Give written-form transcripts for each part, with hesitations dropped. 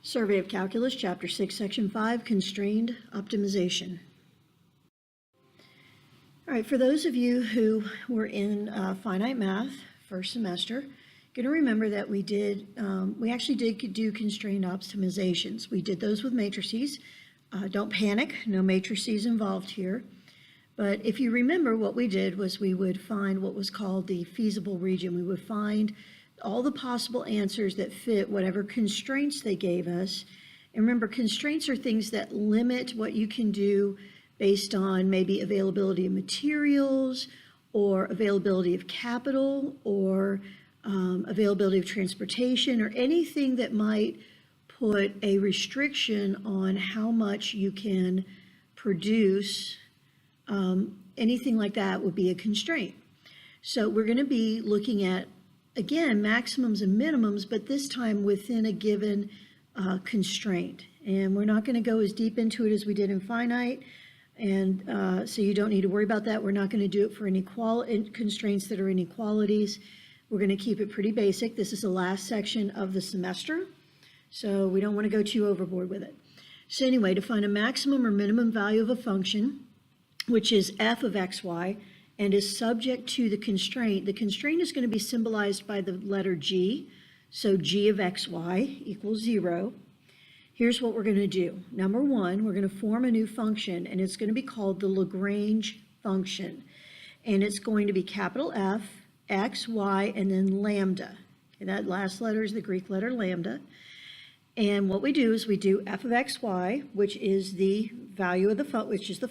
Survey of Calculus, Chapter 6, Section 5, Constrained Optimization. All right, for those of you who were in finite math first semester, going to remember that we actually did do constrained optimizations. We did those with matrices. Don't panic, no matrices involved here. But if you remember, what we did was we would find what was called the feasible region. We would find all the possible answers that fit whatever constraints they gave us. And remember, constraints are things that limit what you can do based on maybe availability of materials or availability of capital or availability of transportation or anything that might put a restriction on how much you can produce. Anything like that would be a constraint. So we're going to be looking at, again, maximums and minimums, but this time within a given constraint. And we're not going to go as deep into it as we did in finite. And so you don't need to worry about that. We're not going to do it for constraints that are inequalities. We're going to keep it pretty basic. This is the last section of the semester, so we don't want to go too overboard with it. So anyway, to find a maximum or minimum value of a function, which is f of xy, and is subject to the constraint is going to be symbolized by the letter g. So g of xy equals 0. Here's what we're going to do. Number one, we're going to form a new function, and it's going to be called the Lagrange function. And it's going to be capital F, x, y, and then lambda. Okay, that last letter is the Greek letter lambda. And what we do is we do f of xy, which is the value of the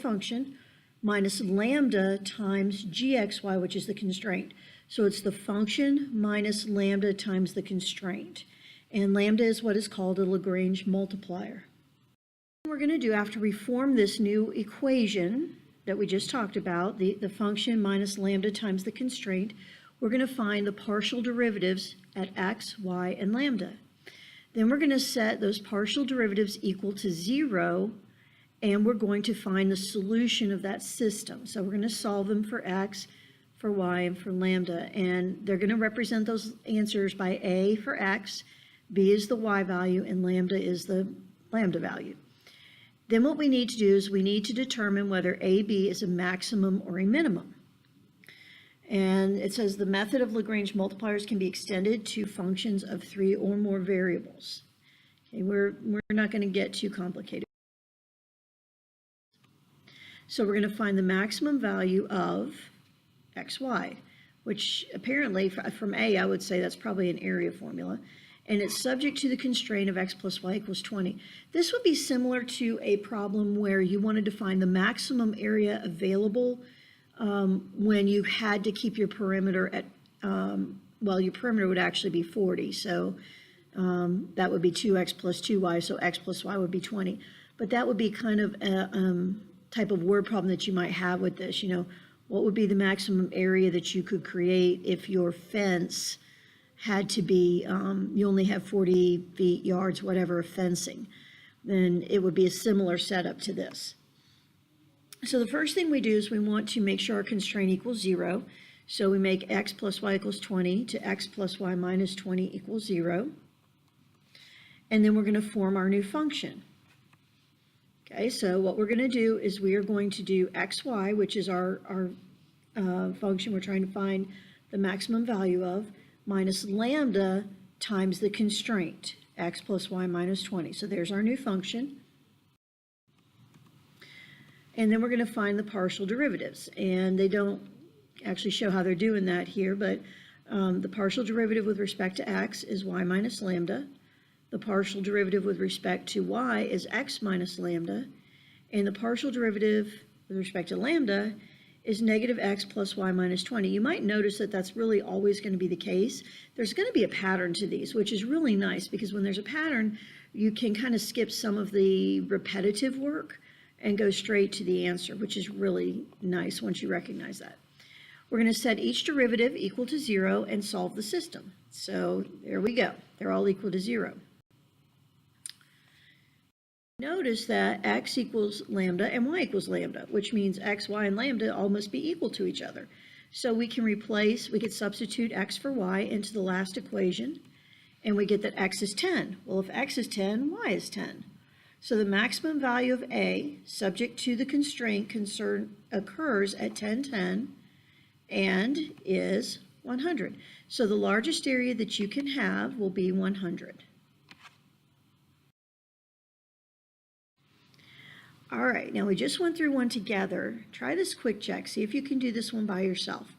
function, minus lambda times gxy, which is the constraint. So it's the function minus lambda times the constraint. And lambda is what is called a Lagrange multiplier. What we're going to do after we form this new equation that we just talked about, the function minus lambda times the constraint, we're going to find the partial derivatives at x, y, and lambda. Then we're going to set those partial derivatives equal to 0, and we're going to find the solution of that system. So we're going to solve them for x, for y, and for lambda. And they're going to represent those answers by a for x, b is the y value, and lambda is the lambda value. Then what we need to do is we need to determine whether AB is a maximum or a minimum. And it says the method of Lagrange multipliers can be extended to functions of 3 or more variables. Okay, we're not going to get too complicated. So we're going to find the maximum value of xy, which apparently from A, I would say that's probably an area formula. And it's subject to the constraint of x plus y equals 20. This would be similar to a problem where you wanted to find the maximum area available when you had to keep your perimeter at, well, your perimeter would actually be 40. So that would be 2x plus 2y, so x plus y would be 20. But that would be kind of a type of word problem that you might have with this. You know, what would be the maximum area that you could create if your fence had to be, you only have 40 feet, yards, whatever, of fencing? Then it would be a similar setup to this. So the first thing we do is we want to make sure our constraint equals 0. So we make x plus y equals 20 to x plus y minus 20 equals 0. And then we're going to form our new function. Okay, so what we're going to do is we are going to do xy, which is our function we're trying to find the maximum value of, minus lambda times the constraint, x plus y minus 20. So there's our new function. And then we're going to find the partial derivatives. And they don't actually show how they're doing that here, but the partial derivative with respect to x is y minus lambda. The partial derivative with respect to y is x minus lambda. And the partial derivative with respect to lambda is negative x plus y minus 20. You might notice that that's really always going to be the case. There's going to be a pattern to these, which is really nice because when there's a pattern, you can kind of skip some of the repetitive work and go straight to the answer, which is really nice once you recognize that. We're going to set each derivative equal to 0 and solve the system. So there we go. They're all equal to 0. Notice that x equals lambda and y equals lambda, which means x, y, and lambda all must be equal to each other. So we can substitute x for y into the last equation, And we get that x is 10. Well, if x is 10, y is 10. So the maximum value of A, subject to the constraint occurs at 10, 10, and is 100. So the largest area that you can have will be 100. All right, now we just went through one together. Try this quick check. See if you can do this one by yourself.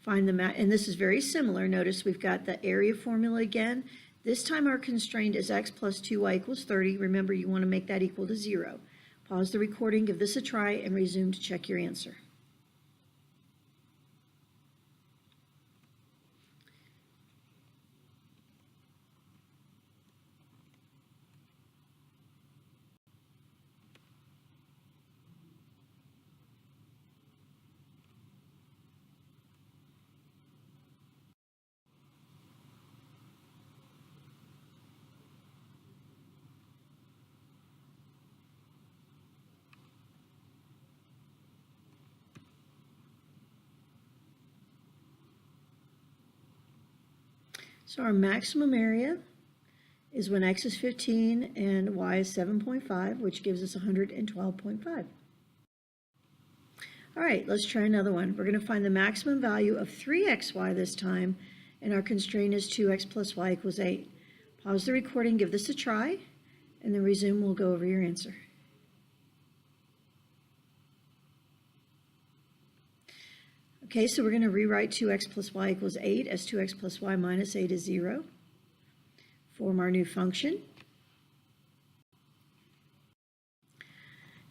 Find the and this is very similar. Notice we've got the area formula again. This time our constraint is x plus 2y equals 30. Remember, you want to make that equal to 0. Pause the recording, give this a try, and resume to check your answer. So our maximum area is when x is 15 and y is 7.5, which gives us 112.5. All right, let's try another one. We're going to find the maximum value of 3xy this time, and our constraint is 2x plus y equals 8. Pause the recording, give this a try, and then resume. We'll go over your answer. Okay, so we're going to rewrite 2x plus y equals 8 as 2x plus y minus 8 is 0. Form our new function.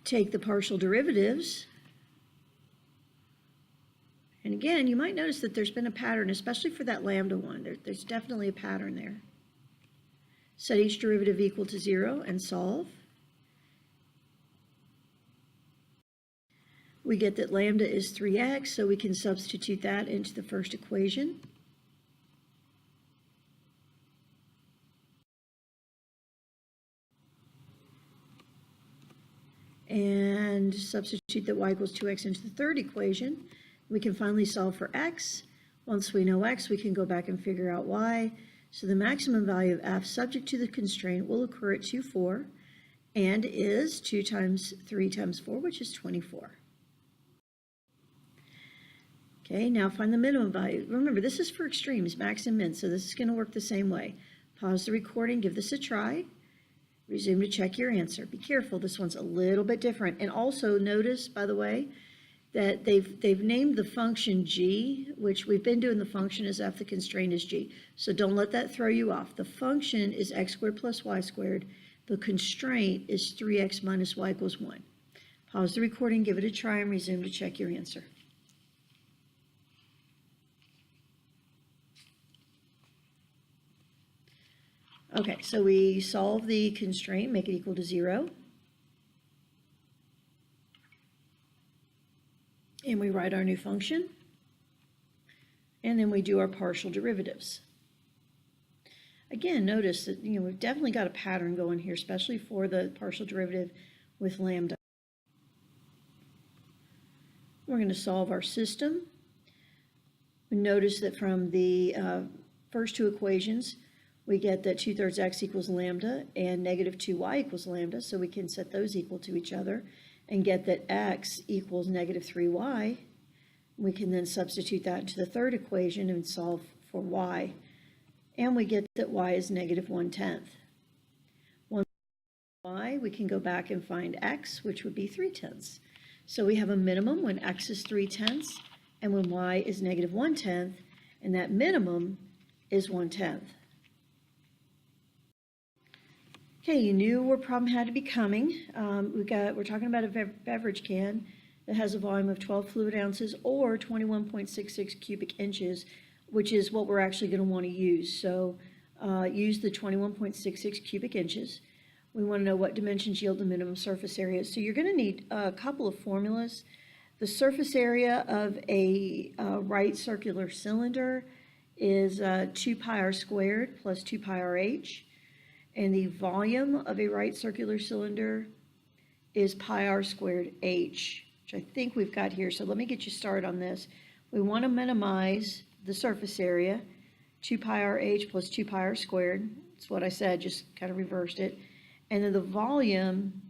Take the partial derivatives. And again, you might notice that there's been a pattern, especially for that lambda one. There's definitely a pattern there. Set each derivative equal to 0 and solve. We get that lambda is 3x, so we can substitute that into the first equation. And substitute that y equals 2x into the third equation. We can finally solve for x. Once we know x, we can go back and figure out y. So the maximum value of f subject to the constraint will occur at 2, 4, and is 2 times 3 times 4, which is 24. Okay, now find the minimum value. Remember, this is for extremes, max and min, so this is going to work the same way. Pause the recording, give this a try, resume to check your answer. Be careful, this one's a little bit different. And also notice, by the way, that they've named the function g, which we've been doing the function as f, the constraint is g. So don't let that throw you off. The function is x squared plus y squared. The constraint is 3x minus y equals 1. Pause the recording, give it a try, and resume to check your answer. Okay, so we solve the constraint, make it equal to 0. And we write our new function. And then we do our partial derivatives. Again, notice that we've definitely got a pattern going here, especially for the partial derivative with lambda. We're going to solve our system. Notice that from the first two equations, we get that 2/3 x equals lambda and negative 2y equals lambda, so we can set those equal to each other and get that x equals negative 3y. We can then substitute that into the third equation and solve for y. And we get that y is negative 1/10. Once y, we can go back and find x, which would be 3/10. So we have a minimum when x is 3/10 and when y is negative 1/10, and that minimum is 1/10. Okay, you knew where problem had to be coming. We're talking about a beverage can that has a volume of 12 fluid ounces or 21.66 cubic inches, which is what we're actually going to want to use. So use the 21.66 cubic inches. We want to know what dimensions yield the minimum surface area. So you're going to need a couple of formulas. The surface area of a right circular cylinder is 2 pi r squared plus 2 pi rh. And the volume of a right circular cylinder is pi r squared h, which I think we've got here. So let me get you started on this. We want to minimize the surface area, 2 pi r h plus 2 pi r squared. That's what I said, just kind of reversed it. And then the volume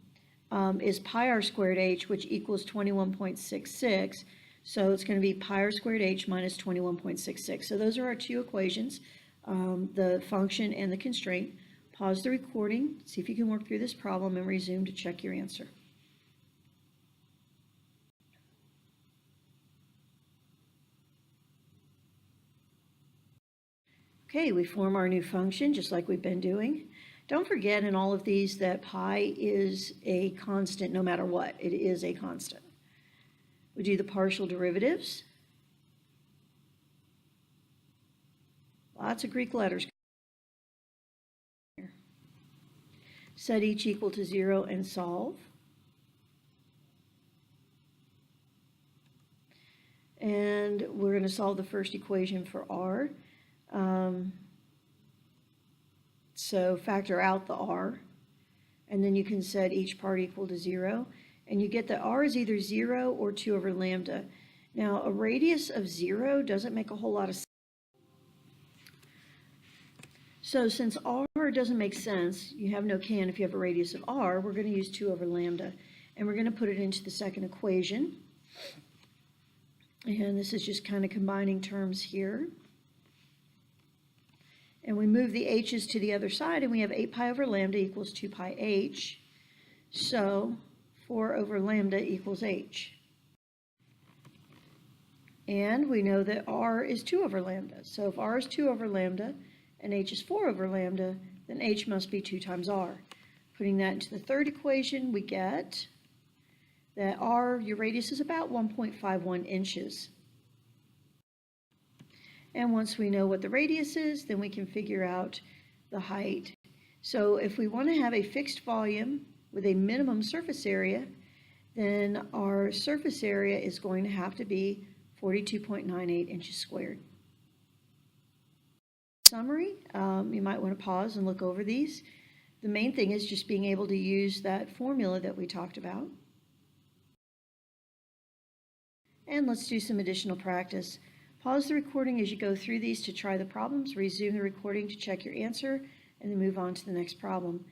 is pi r squared h, which equals 21.66. So it's going to be pi r squared h minus 21.66. So those are our two equations, the function and the constraint. Pause the recording, see if you can work through this problem, and resume to check your answer. Okay, we form our new function just like we've been doing. Don't forget in all of these that pi is a constant no matter what. It is a constant. We do the partial derivatives. Lots of Greek letters. Set each equal to 0 and solve. And we're going to solve the first equation for r. So factor out the r, and then you can set each part equal to 0, and you get that r is either 0 or 2 over lambda. Now, a radius of 0 doesn't make a whole lot of sense. So since r doesn't make sense, you have no can if you have a radius of r, we're going to use 2 over lambda, and we're going to put it into the second equation. And this is just kind of combining terms here. And we move the h's to the other side, and we have 8 pi over lambda equals 2 pi h. So 4 over lambda equals h. And we know that r is 2 over lambda. So if r is 2 over lambda and h is 4 over lambda, then h must be 2 times r. Putting that into the third equation, we get that r, your radius is about 1.51 inches. And once we know what the radius is, then we can figure out the height. So if we want to have a fixed volume with a minimum surface area, then our surface area is going to have to be 42.98 inches squared. Summary, you might want to pause and look over these. The main thing is just being able to use that formula that we talked about. And let's do some additional practice. Pause the recording as you go through these to try the problems, resume the recording to check your answer, and then move on to the next problem.